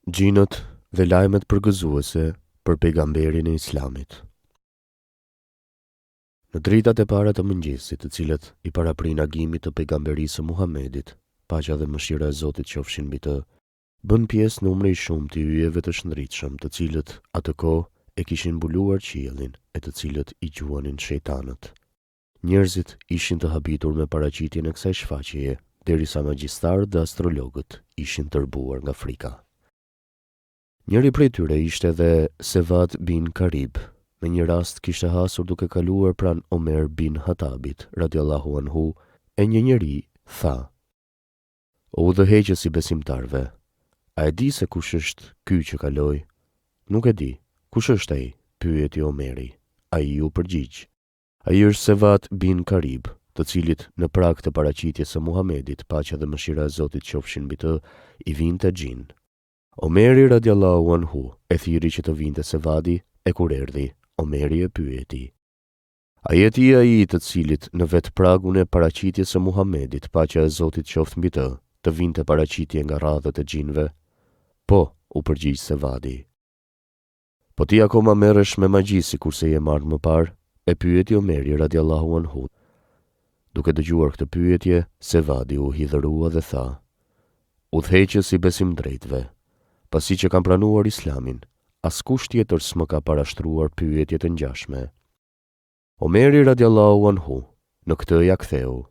Gjinët dhe lajmet përgëzuese për pejgamberin e Islamit. Në dritat e para të mëngjesit, të cilët i paraprin agimit të pejgamberisë Muhamedit, paqja dhe mëshira e Zotit qofshin mbi të, bën pjesë numri i shumë të yjeve të shëndritshëm, të cilët atë kohë e kishin mbuluar qiellin, e të cilët i quanin shejtanët. Njerëzit ishin të habitur me paraqitjen e kësaj shfaqjeje, derisa magjistarët dhe astrologët ishin tërbuar nga frika. Njëri prej tyre ishte edhe Sevad bin Karib. Me një rast kishte hasur duke kaluar pran Omer bin Hatabit, radiallahu anhu, e një njeri tha: "O udhëheqës i besimtarve, a e di se kush është ky që kaloi?" "Nuk e di. Kush është ai?" pyeti Omeri. Ai u përgjigj: "Ai është Sevad bin Karib, të cilit në prag të paraqitjes së Muhamedit, paqja dhe mëshira e Zotit qofshin mbi të, i vinte gjin." Omeri radiallahu anhu e thiri që të vinte Sevadi, e kur erdhi, Omeri e pyeti: "A je ti ai të cilit në vetë pragun e paraqitjes së Muhamedit, paqja e Zotit qoftë mbi të vinte paraqitje nga radhët e gjinve?" "Po," u përgjigj Sevadi. "Po ti akoma merresh me magji sikurse je marrë më parë?" e pyeti Omeri radiallahu anhu. Duke dëgjuar këtë pyetje, Sevadi u hidhërua dhe tha: "Udhëheqës i besim drejtve, pasi që kam pranuar Islamin, askush tjetër s'më ka parashtruar pyetje të ngjashme." Omeri radiallahu anhu në këtë ja ktheu: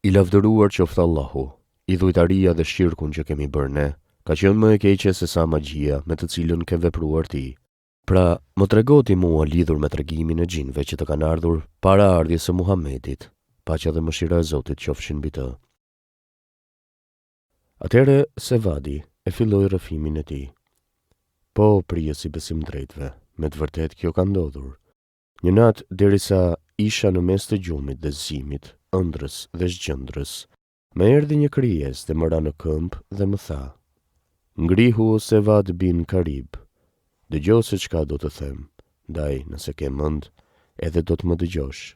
"I lavdëruar qoftë Allahu, idhujtaria dhe shirkun që kemi bërë ne, ka qenë më e keqe se sa magjia me të cilën ke vepruar ti. Pra, më tregoti mua lidhur me tregimin e gjinve që të kanë ardhur para ardhjes së Muhamedit, paqja dhe mëshira e Zotit qofshin mbi të." Atëherë Sevadi e filloi rrëfimin e tij. "Po, prijës i besim drejtve, me të vërtet kjo ka ndodhur. Një natë derisa isha në mes të gjumit dhe zimit, ëndrës dhe zgjëndrës, më erdhi një krijesë dhe më ra në këmbë dhe më tha: 'Ngrihu o Sevad bin Karib, dëgjo se çka do të them, ndaj nëse ke mend, edhe do të më dëgjosh.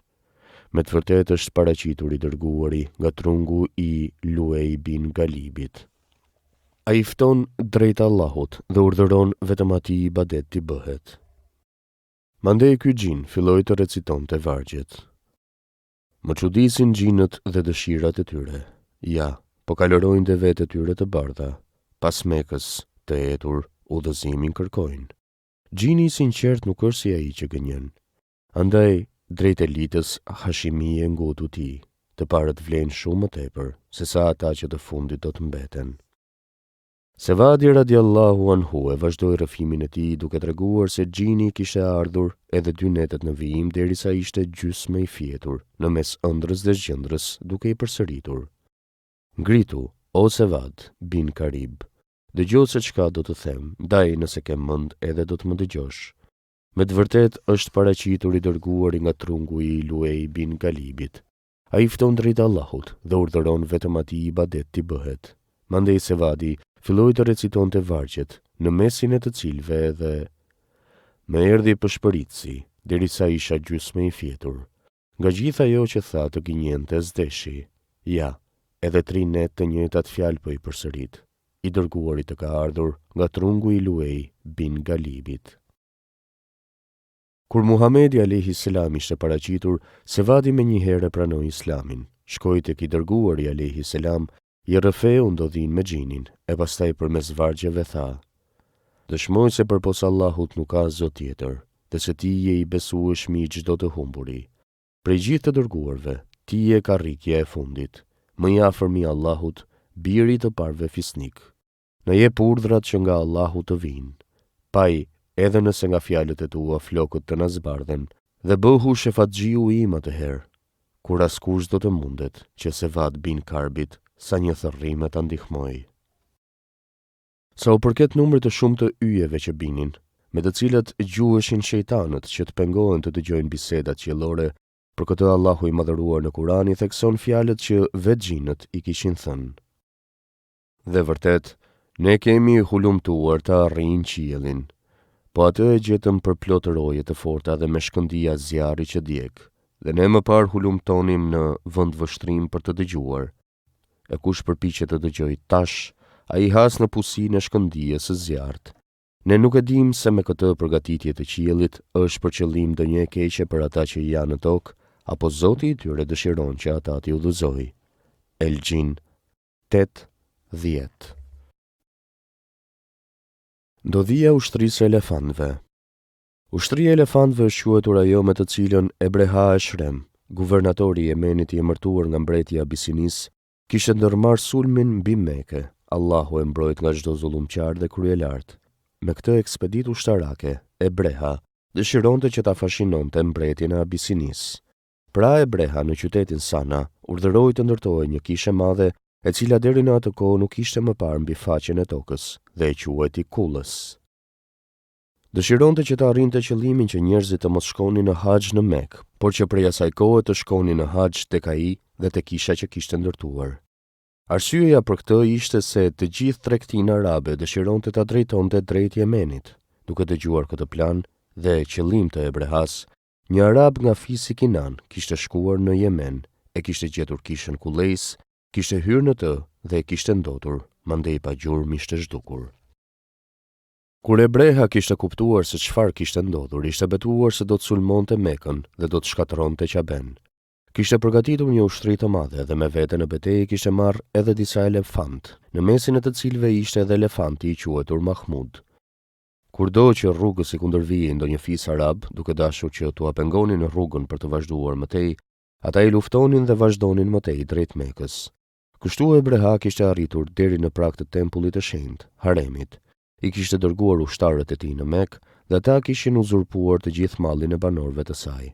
Me të vërtet është paraqitur i dërguari nga trungu i Luej bin Galibit. Ai fton drejt Allahut dhe urdhëron vetëm atij ibadet t'i bëhet.' Mandej ky gjin filloi të recitonte vargjet. Më çudisin gjinët dhe dëshirat e tyre. Ja, po kalorojnë dhe vetë e tyre të bardha. Pas Mekës të etur, udhëzimin kërkojnë. Gjini i sinqert nuk është si ai që gënjen. Andaj, drejt elitës Hashimie ngotu ti, të parët vlen shumë më tepër, se sa ata që të fundit do të mbeten." Sevadi radiallahu anhu e vazhdoi rrëfimin e tij duke treguar se gjini kishte ardhur edhe 2 netet në vijim derisa ishte gjysmë i fjetur në mes ëndrës dhe zgjendrës duke i përsëritur: "Ngritu, o Sevad bin Karib, dëgjo se çka do të them, ndaj nëse ke mend edhe do të më dëgjosh. Me të vërtet është paraqitur i dërguari nga trungu i Luej bin Galibit. Ai fton drejt Allahut dhe urdhëron vetëm atij ibadet t'i bëhet." Mandej Sevadi filloi të recitonte vargjet, në mesin e të cilëve edhe: "Më erdhi pëshpëritsi, derisa isha gjysmë i fjetur. Nga gjithë ajo që tha të gënjente zdeshi. Ja, edhe 3 net të njëjtat fjalë po i përsërit. I dërguari të ka ardhur nga trungu i Luej bin Galibit." Kur Muhamedi alayhi salam ishte paraqitur, Sevadi me një herë pranoi Islamin. Shkoi tek i dërguari alayhi salam, i rrëfeu ndodhin me gjinin, e pastaj përmes vargjeve tha: "Dëshmoj se përpos Allahut nuk ka zot tjetër, dhe se ti je i besueshëm i çdo të humburi. Prej gjithë të dërguarve, ti je karrikja e fundit, më i afërmi Allahut, biri të parve fisnik. Në jep urdhrat që nga Allahu të vinë. Paj, edhe nëse nga fjalët e tua flokët të na zbardhen, dhe bëhu shefatxhiu im atëherë, kur askush do të mundet që Sevad bin Karbit sa një thërrime ta ndihmoj." Sa u përket numrit të shumë të yjeve që binin, me të cilat gjuheshin shejtanët që të pengohen të dëgjojnë bisedat qiellore, për këtë Allahu i madhëruar në Kur'an i thekson fjalët që vetë gjinët i kishin thënë: "Dhe vërtet, ne kemi hulumtuar të arrijnë qiellin, po atë e gjetëm për plot roje të forta dhe me shkëndia zjarri që djeg, dhe ne më parë hulumtonim në vend vështrim për të dëgjuar. E kush përpiqet të dëgjojë tash, a I has në pusinë e shkëndijës së zjarrt. Ne nuk e dim se me këtë përgatitje të qiellit është për qëllim ndonjë e keqe për ata që janë në tokë, apo Zoti I tyre dëshiron që ata t'i udhëzojë. Elgjin 8:10. Ndodhia ushtrisë së elefantëve. Ushtria e elefantëve është quajtur ajo me të cilën Ebreha e Shrem, guvernatori I Yemenit I emërtuar nga mbretëja e Abisinisë, kishte ndërmarrë sulmin mbi Mekë. Allahu e mbrojt nga çdo zullumqar dhe kryelart. Me këtë ekspeditë ushtarake, Ebreha dëshironte që ta fashinonte mbretin e Abisinisë. Pra Ebreha në qytetin Sana urdhëroi të ndërtohej një kishë e madhe, e cila deri në atë kohë nuk ishte më parë mbi faqen e tokës, dhe e quajti Kullës. Dëshironte që të arrinte qëllimin që njerëzit të mos shkonin në haxh në Mekë, por që prej asaj kohe të shkonin në haxh tek ai dhe tek kisha që kishte ndërtuar. Arsyeja për këtë ishte se të gjithë tregtinë arabe dëshironte ta drejtonte drejt Yemenit. Duke dëgjuar këtë plan dhe qëllim të Ebrehas, një arab nga fisi Kinan kishte shkuar në Yemen, e kishte gjetur kishën Kulejs, kishte hyrë në të dhe e kishte ndotur, mandej pa gjurmë ishte zhdukur. Kur Ebreha kishte kuptuar se çfarë kishte ndodhur, ishte betuar se do të sulmonte Mekën dhe do të shkatërronte Qaben. Kishte përgatitur një ushtri të madhe dhe me vete në betejë kishte marrë edhe disa elefant, në mesin e të cilëve ishte edhe elefanti I quajtur Mahmud. Kurdo që rrugës I kundërvijej ndonjë fis arab, duke dashur që t'u pengonin në rrugën për të vazhduar mëtej, ata I luftonin dhe vazhdonin mëtej drejt Mekës. Kështu Ebreha kishte arritur deri në prag të tempullit të shenjtë, haremit. I kishte dërguar ushtarët e tij në Mekë dhe ata kishin uzurpuar të gjithë mallin e banorëve të saj.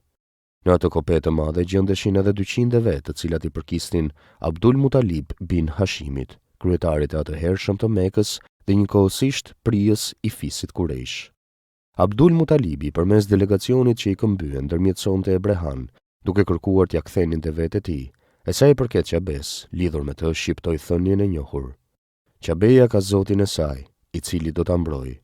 Në atë kopë të madhe gjendeshin edhe 200 vetë, të cilat I përkisnin Abdul Mutalib bin Hashimit, kryetarit e atëhershëm të Mekës dhe njëkohësisht prijës I fisit Kurejsh. Abdul Mutalibi përmes delegacionit që I këmbyen ndërmjetësonte Ebrehan, duke kërkuar t'ia kthenin te vetë e tij. E sa I përket Qabes, lidhur me të shqiptoi thënien e njohur: Qabeja ka zotin e saj, I cili do ta mbrojë.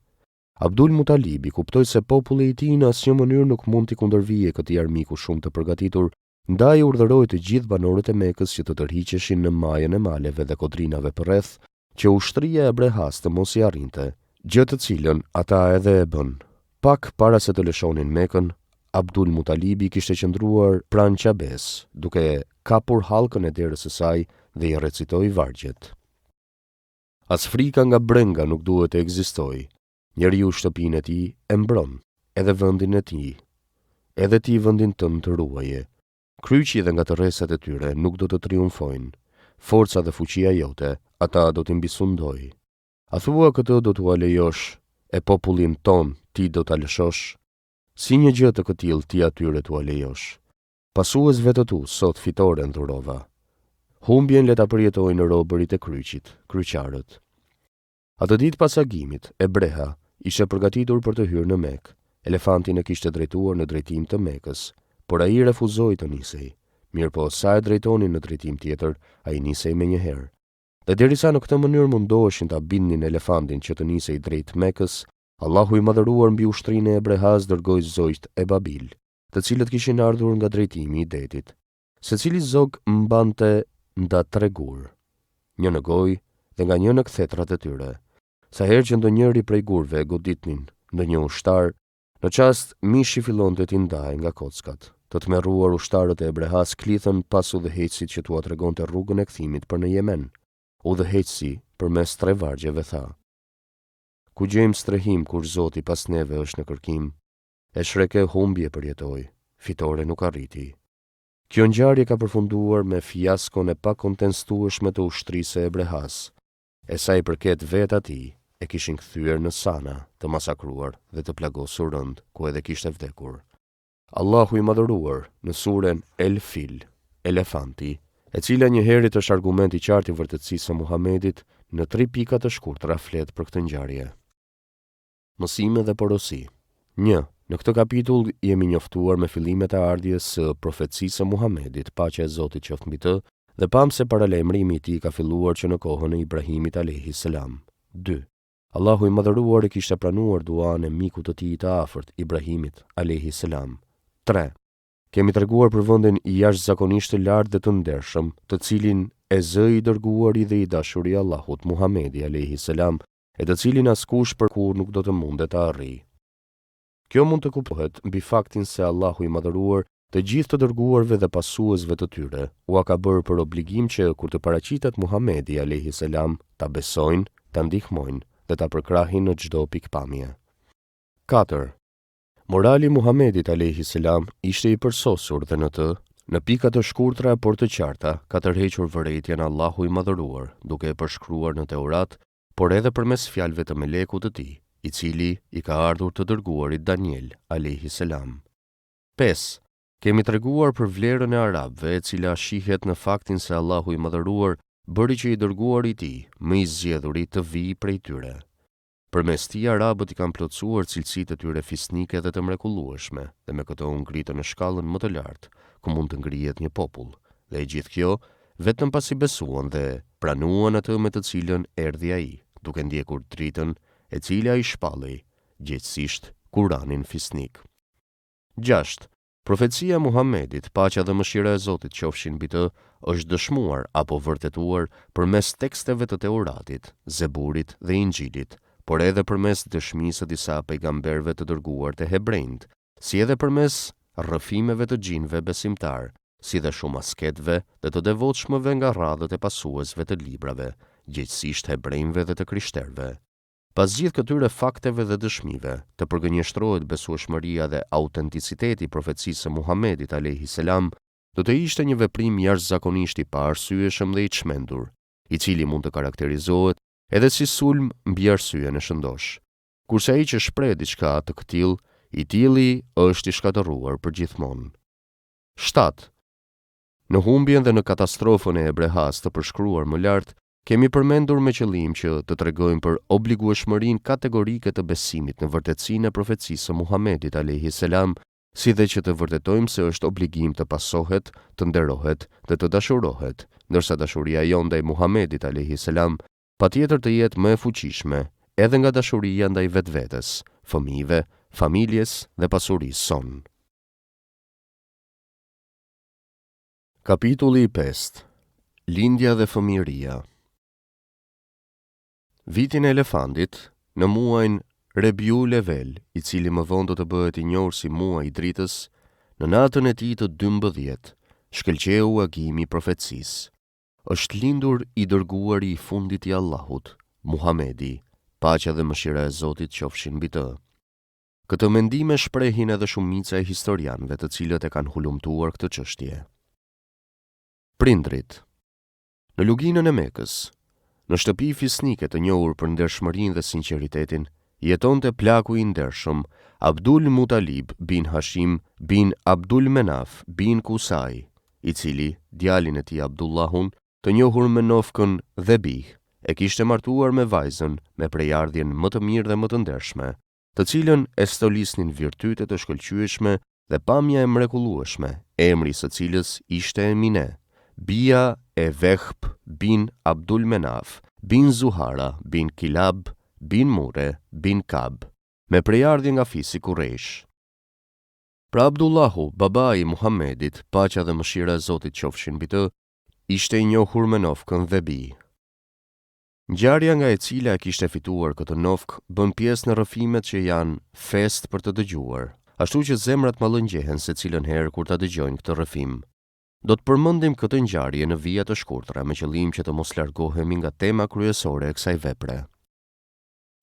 Abdul Mutalibi kuptoi se populli I tij në asnjë mënyrë nuk mund t'i kundërvijë këtij armiku shumë të përgatitur, ndaj urdhëroi të gjithë banorët e Mekës që të tërhiqeshin në majën e maleve dhe kodrinave përreth, që ushtria e Ebrehas të mos I arrinte, gjë të cilën ata edhe e bën. Pak para se të lëshonin Mekën, Abdul Mutalibi kishte qëndruar pranë Qabes, duke kapur hallkën e derës së saj dhe I recitoi vargjet. As frika nga brenga nuk duhet të ekzistojë. Njeriu shtëpinë e tij e mbron, edhe vendin e tij. Edhe ti vendin tënd të ruaje. Kryqi dhe nga të rresat e tyre nuk do të triumfojnë. Forca dhe fuqia jote, ata do t'i mbisundojë. A thua këtë do t'ua lejosh, e popullin ton ti do t'a lëshosh? Si një gjë të këtill ti atyre t'ua lejosh? Pasuesve të tu sot fitore ndhurova. Humbjen le ta përjetojnë robërit e kryqit, kryqarët. Atë ditë pas agimit, Ebreha ishte përgatitur për të hyrë në Mekë. Elefantin e kishte drejtuar në drejtim të Mekës, por ai refuzoi të nisej. Mirëpo sa e drejtonin në drejtim tjetër, ai nisej menjëherë. Dhe derisa në këtë mënyrë mundoheshin ta bindnin elefantin që të nisej drejt Mekës, Allahu I madhëruar mbi ushtrinë e Ebrehas dërgoi zogj e Babil, të cilët kishin ardhur nga drejtimi I detit. Secili zog mbante nda 3 gur, një në gojë dhe nga një në kthetrat e tyre. Sa herë që ndonjëri prej gurve goditnin ndonjë ushtar, në çast mishi fillonte t'i ndajë nga kockat. Të tmerruar ushtarët e Ebrehas klithën pas udhëheqësit që t'ua tregonte rrugën e kthimit për në Yemen. Udhëheqësi përmes 3 vargjeve tha: Ku gjejmë strehim kur Zoti pas neve është në kërkim, e shreke humbje përjetoi, fitore nuk arriti. Kjo ngjarje ka përfunduar me fiaskon e pakontestueshme të ushtrisë e Ebrehas. E sa I përket vetë atij, e kishin kthyer në Sana, të masakruar dhe të plagosur rënd, ku edhe kishte vdekur. Allahu I madhëruar në suren El Fil, elefanti, e cila njëherët është argument I qartë I vërtetësisë së Muhamedit, në 3 pika të shkurtra flet për këtë ngjarje. Mësime dhe porosi. 1. Në këtë kapitull jemi njoftuar me fillimet e ardhjes së profecisë së Muhamedit, paqja e Zotit qoftë mbi të, dhe pam se paralajmërimi I tij ka filluar që në kohën e Ibrahimit alayhis salam. 2. Allahu I madhëruar e kishte pranuar duan e mikut të tij të afërt, Ibrahimit alayhis salam. 3. Kemi treguar për vendin jashtëzakonisht të lartë dhe të ndershëm, të cilin e zë i dërguari dhe i dashuri i Allahut Muhamedi alayhi salam, e të cilin askush përkur nuk do të mundet ta arrijë. Kjo mund të kuptohet mbi faktin se Allahu i madhëruar të gjithë të dërguarve dhe pasuesve të tyre ua ka bërë për obligim që kur të paraqitet Muhamedi alayhi salam ta besojnë, ta ndihmojnë dhe ta përkrahin në çdo pikpamje. 4. Morali Muhamedit alayhi salam ishte i përsosur dhe në të, në pika të shkurtra por të qarta, ka tërhequr vërejtjen Allahu i madhëruar, duke e përshkruar në Teurat, por edhe përmes fjalëve të melekut të tij, i cili i ka ardhur të dërguarit Daniel alayhi salam. 5. Kemi treguar për vlerën e arabëve, e cila shihet në faktin se Allahu i madhëruar bëri që i dërguari i tij, më i zgjedhuri, të vijë prej tyre. Përmes tij arabët i kanë plotësuar cilësitë e tyre fisnike dhe të mrekullueshme, dhe me këtë u ngritën në shkallën më të lartë ku mund të ngrihet një popull. Dhe gjithë kjo vetëm pasi besuan dhe pranuan atë me të cilën erdhi ai, duke ndjekur dritën e cila i shpalli, gjithsesi Kur'anin fisnik. 6. Profecia e Muhamedit, paqja dhe mëshira e Zotit qofshin mbi të, është dëshmuar apo vërtetuar përmes teksteve të Teuratit, Zeburit dhe Injilit, por edhe përmes dëshmisë së disa pejgamberëve të dërguar të hebrejt, si edhe përmes rrëfimeve të xhinëve besimtar, si dhe shumë asketëve dhe të devotshmëve nga radhët e pasuesve të librave, gjithsesi hebrejve dhe të krishterëve. Pas gjithë këtyre fakteve dhe dëshmive, të përgënjeshtrohet besueshmëria dhe autenticiteti i profecisë së Muhamedit alayhi salam, do të ishte një veprim jashtëzakonisht i paarsyeshëm dhe i çmendur, i cili mund të karakterizohet edhe si sulm mbi arsyeën e shëndosh. Kurse ai që shpreh diçka të këtill, i tilli është i shkatërruar përgjithmonë. 7. Në humbjen dhe në katastrofën e Ebrehas të përshkruar më lart, kemi përmendur me qëllim që të tregojmë për obligueshmërinë kategorike të besimit në vërtetësinë e profecisë së Muhamedit alayhi salam, si dhe që të vërtetojmë se është obligim të pasohet, të nderohet dhe të dashurohet, ndërsa dashuria jon ndaj Muhamedit alayhi salam patjetër të jetë më e fuqishme, edhe nga dashuria ndaj vetvetes, fëmijëve, familjes dhe pasurisë son. Kapitulli 5. Lindja dhe fëmijëria. Vitin e elefantit, në muajin Rebiu Level, i cili më vonë do të bëhet i njohur si muaji i dritës, në natën e tij të 12, shkëlqeu agimi i profecisë. Është lindur i dërguari i fundit i Allahut, Muhamedi, paqja dhe mëshira e Zotit qofshin mbi të. Këtë mendime shprehin edhe shumica e historianëve, të cilët e kanë hulumtuar këtë çështje. Prindrit. Në luginën e Mekës, në shtëpi fisnike të njohur për ndershmërinë dhe sinqeritetin, jetonte plaku i ndershëm Abdul Mutalib bin Hashim bin Abdul Menaf bin Kusai, i cili djalin e tij Abdullahun, të njohur me nofkën Dhebih, e kishte martuar me vajzën me prejardhjen më të mirë dhe më të ndershme, të cilën e stolisnin virtyte të shkëlqyeshme dhe pamja e mrekullueshme, emri së cilës ishte Emine, bia e Vehb bin Abdul Menaf, bin Zuhara, bin Kilab, bin Mure, bin Kab, me prejardhje nga fisi Kurejsh. Pra Abdullahu, babai i Muhamedit, paqja dhe mëshira e Zotit qofshin mbi të, ishte i njohur me nofkën Dhebi. Ngjarja nga e cila e kishte fituar këtë nofk bën pjesë në rrëfimet që janë fest për të dëgjuar, ashtu që zemrat mallëngjehen secilën herë kur ta dëgjojnë këtë rrëfim. Do të përmendim këtë ngjarje në vija të shkurtra me qëllim që të mos largohemi nga tema kryesore e kësaj vepre.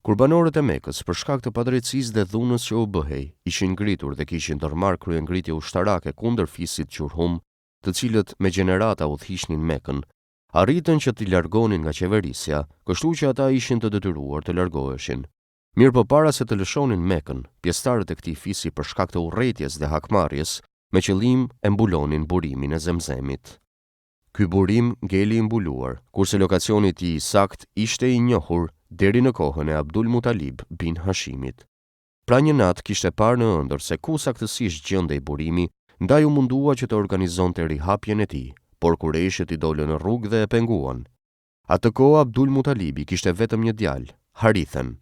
Kur banorët e Mekës, për shkak të padrejtësisë dhe dhunës që u bëhej, ishin ngritur dhe kishin ndërmarrë kryengritje ushtarake kundër fisit Qurhum, të cilët me gjenerata udhëhiqnin Mekën, arritën që t'i largonin nga qeverisja, kështu që ata ishin të detyruar të largoheshin. Mirë para se të lëshonin Mekën, pjesëtarët e këtij fisi për shkak të urrëties dhe hakmarrjes, me qëllim e mbulonin burimin e Zemzemit. Ky burim ngeli i mbuluar, kurse lokacioni i tij sakt ishte i njohur deri në kohën e Abdul Mutalib bin Hashimit. Pra një natë kishte parë në ëndër se ku saktësisht gjendej burimi, ndaj u mundua që të organizonte rihapjen e tij, por kurejshët i dolën në rrugë dhe e penguan. Atë kohë Abdul Mutalibi kishte vetëm një djalë, Harithen.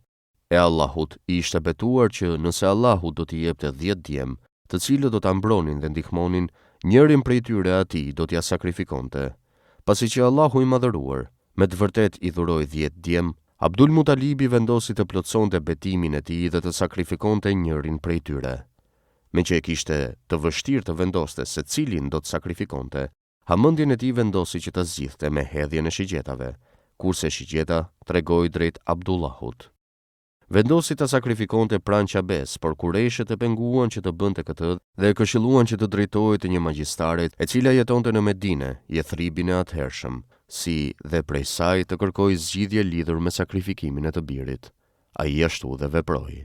E Allahut i ishte betuar që nëse Allahu do t'i jepte 10 djem, të cilët do ta mbronin dhe ndihmonin njërin prej tyre atij do t'ja sakrifikonte. Pasi që Allahu i madhëruar me të vërtet i dhuroi 10 djem, Abdul Mutalibi vendosi të plotësonte betimin e tij dhe të sakrifikonte njërin prej tyre. Me që e kishte të vështirë të vendoste se cilin do të sakrifikonte, hamendjen e tij vendosi që ta zgjidhte me hedhjen e shigjetave, kurse shigjeta tregoi drejt Abdullahut. Vendosi ta sakrifikonte pranë Qabes, por Kurejshet e penguan që të bënte këtë dhe e këshilluan që të drejtohej te një magjistare e cila jetonte në Medinë, Jethribin e atëhershëm, si dhe prej saj të kërkoi zgjidhje lidhur me sakrifikimin e të birit. Ai ashtu dhe veproi.